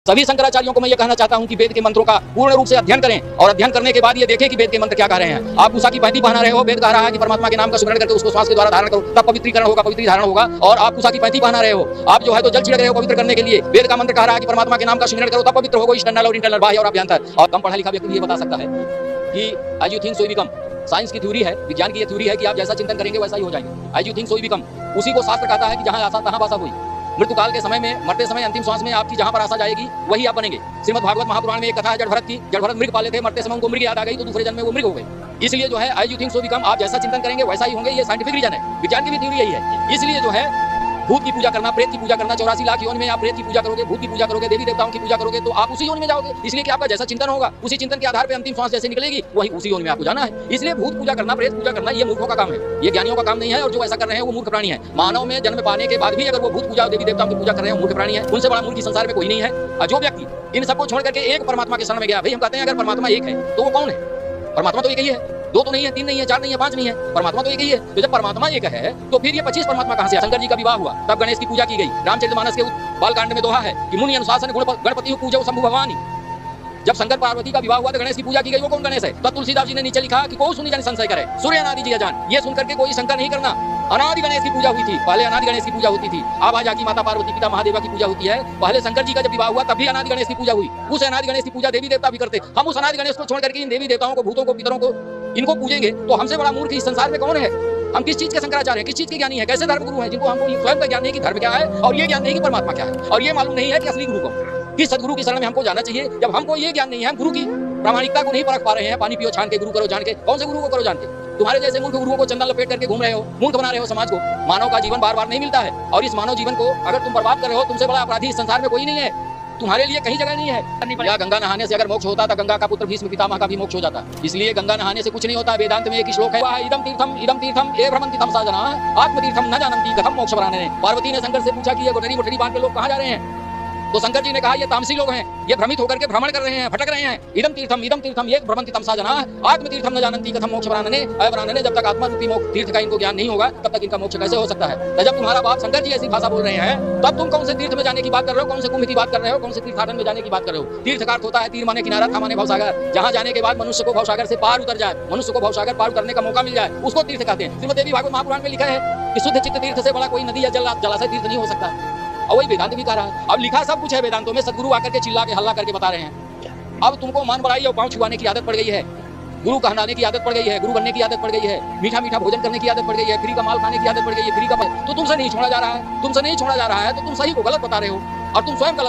सभी शंकराचार्यों को मैं ये कहना चाहता हूं कि वेद के मंत्रों का पूर्ण रूप से अध्ययन करें और अध्ययन करने के बाद ये देखें कि वेद के मंत्र क्या कह रहे हैं। आप उषा की पैंती पहना रहे हो, वेद कह रहा है कि परमात्मा के नाम का स्मरण करके उसको श्वास के द्वारा धारण करो, तब पवित्रीकरण होगा, पवित्री धारण होगा। और आप उषा की पैंती पहना रहे हो, आप जो है तो जल छिड़क रहे हो पवित्र करने के लिए, वेद का मंत्र कह रहा है कि परमात्मा के नाम का स्मरण करो, तब पवित्र होगा, एक्सटर्नल और इंटरनल, बाह्य और अभ्यंतर। और कम पढ़ा लिखा व्यक्ति ये बता सकता है कि as you think so you become. Science की थ्योरी है, विज्ञान की ये थ्योरी है कि आप जैसा चिंतन करेंगे वैसा ही हो जाएंगे। As you think so you become. उसी को शास्त्र कहता है कि जहां आशा तहां भाषा हुई। मृत्यु काल के समय में, मरते समय, अंतिम श्वास में आपकी जहां पर आशा जाएगी वही आप बनेंगे। श्रीमद् भागवत महापुराण में एक कथा है जड़ भरत की। जड़ भरत मृग पाले थे, मरते समय उनको मृग याद आ गई तो दूसरे जन्म में वो मृग हो गए। इसलिए जो है as you think so become, आप जैसा चिंतन करेंगे वैसा ही होंगे। ये साइंटिफिक रीजन है, विज्ञान की भी थ्योरी यही है। इसलिए जो है भूत की पूजा करना, प्रेत की पूजा करना, 84 लाख योनि में आप प्रेत की पूजा करोगे, भूत की पूजा करोगे, देवी देवताओं की पूजा करोगे, तो आप उसी योनि में जाओगे। इसलिए कि आपका जैसा चिंतन होगा उसी चिंतन के आधार पर अंतिम श्वास जैसे निकलेगी वही उसी योनि में आपको जाना है। इसलिए भूत पूजा करना, प्रेत पूजा करना ये मूर्खों का काम है, ये ज्ञानियों का काम नहीं है। और जो ऐसा कर रहे हैं वो मूर्ख प्राणी है। मानव में जन्म पाने के बाद भी अगर वो भूत पूजा और देवी देवताओं की पूजा कर रहे हैं, मूर्ख प्राणी है। उनसे बड़ा मूर्ख संसार में कोई नहीं है। और जो व्यक्ति इन सबको छोड़ करके एक परमात्मा के शरण में गया, भाई हम कहते हैं अगर परमात्मा एक है तो वो कौन है? परमात्मा तो एक ही है, दो तो नहीं है, तीन नहीं है, चार नहीं है, पांच नहीं है, परमात्मा तो एक ही है। तो जब परमात्मा एक है तो फिर ये 25 परमात्मा कहां से आए? शंकर जी का विवाह हुआ तब गणेश की पूजा की गई। रामचरितमानस के बालकांड में दोहा है कि मुनि अनुशासन गणपति पूजो शंभु भगवानी। जब शंकर पार्वती का विवाह हुआ तो गणेश की पूजा की गई। वो कौन गणेश है? तब तुलसीदास जी ने नीचे लिखा कि कोई सुनी जाने संशय करे, सूर्य अनादि जी अजान। ये सुनकर के कोई शंका नहीं करना। अनादि गणेश की पूजा हुई थी, पहले अनादि गणेश की पूजा होती थी। अब आज की माता पार्वती पिता महादेवा की पूजा होती है। पहले शंकर जी का जब विवाह हुआ तभी अनादि गणेश की पूजा हुई। उस अनादि गणेश की पूजा देवी देवता भी करते। हम उस अनादि गणेश को छोड़ करके इन देवी देवताओं को, भूतों को, पितरों को, इनको पूजेंगे तो हमसे बड़ा मूर्ख इस संसार में कौन है? हम किस चीज के शंकराचार्य हैं, किस चीज के ज्ञानी हैं, कैसे धर्मगुरु हैं जिनको हमको स्वयं का ज्ञान नहीं कि धर्म क्या है और ये ज्ञान नहीं कि परमात्मा क्या है, और ये मालूम नहीं है कि असली गुरु को, किस सदगुरु की शरण में हमको जाना चाहिए। जब हमको ये ज्ञान नहीं है, हम गुरु की प्रामाणिकता को नहीं परख पा रहे हैं। पानी पियो छान के, गुरु करो जान के। कौन से गुरु को करो जान के? तुम्हारे जैसे मूर्ख गुरुओं को चंदन लपेट करके घूम रहे हो, मूर्ख बना रहे हो समाज को। मानव का जीवन बार बार नहीं मिलता है और इस मानव जीवन को अगर तुम बर्बाद कर रहे हो, तुमसे बड़ा अपराधी इस संसार में कोई नहीं है। तुम्हारे लिए कहीं जगह नहीं है। या गंगा नहाने से अगर मोक्ष होता तो गंगा का पुत्र भीष्म पितामह का भी मोक्ष हो जाता। इसलिए गंगा नहाने से कुछ नहीं होता। वेदांत में एक श्लोक है, इदम तीर्थम ये भ्रमन्ति तमसा जना आत्मतीर्थम न जानन्ति कथम मोक्ष प्राणिने। पार्वती ने शंकर से पूछा कि ये गोटरी मोटरी बांध के लोग कहां जा रहे हैं? तो शंकर जी ने कहा ये तामसी लोग हैं, ये भ्रमित होकर के भ्रमण कर रहे हैं, भटक रहे हैं। इदम तीर्थम ये भ्रमन्ति तमसा जना आत्मतीर्थम न जानन्ति कथम मोक्ष प्राणिने। प्राणिने, जब तक आत्मा रूपी मोक्ष तीर्थ का इनको ज्ञान नहीं होगा तब तक इनका मोक्ष कैसे हो सकता है? तो जब तुम्हारा बाप शंकर जी ऐसी भाषा बोल रहे हैं तब तुम कौन से तीर्थ में जाने की बात कर रहे हो, कौन से कुंभ की बात कर रहे हो, कौन से तीर्थाटन में जाने की बात कर रहे हो? तीर्थ का अर्थ होता है तीर माने किनारा, था माने भवसागर। जहां जाने के बाद मनुष्य को भवसागर से पार उतर जाए, मनुष्य को भवसागर पार करने का मौका मिल जाए, उसको तीर्थ कहते हैं। श्रीमद् देवी भागवत महापुराण में लिखा है कि शुद्ध चित्त तीर्थ से बड़ा कोई नदी या जलाशय तीर्थ नहीं हो सकता। और वही वेदांत भी कह रहा है। अब लिखा सब कुछ है वेदांतों में, सदगुरु आकर के चिल्ला के हल्ला करके बता रहे हैं। अब तुमको मान बढ़ाई और पांव छुआने की आदत पड़ गई है, गुरु कहलाने की आदत पड़ गई है, गुरु बनने की आदत पड़ गई है, मीठा मीठा भोजन करने की आदत पड़ गई है, फ्री का माल खाने की आदत पड़ गई है, फ्री का तो तुमसे नहीं छोड़ा जा रहा है, तुमसे नहीं छोड़ा जा रहा है तो तुम सही को गलत बता रहे हो और तुम स्वयं गलत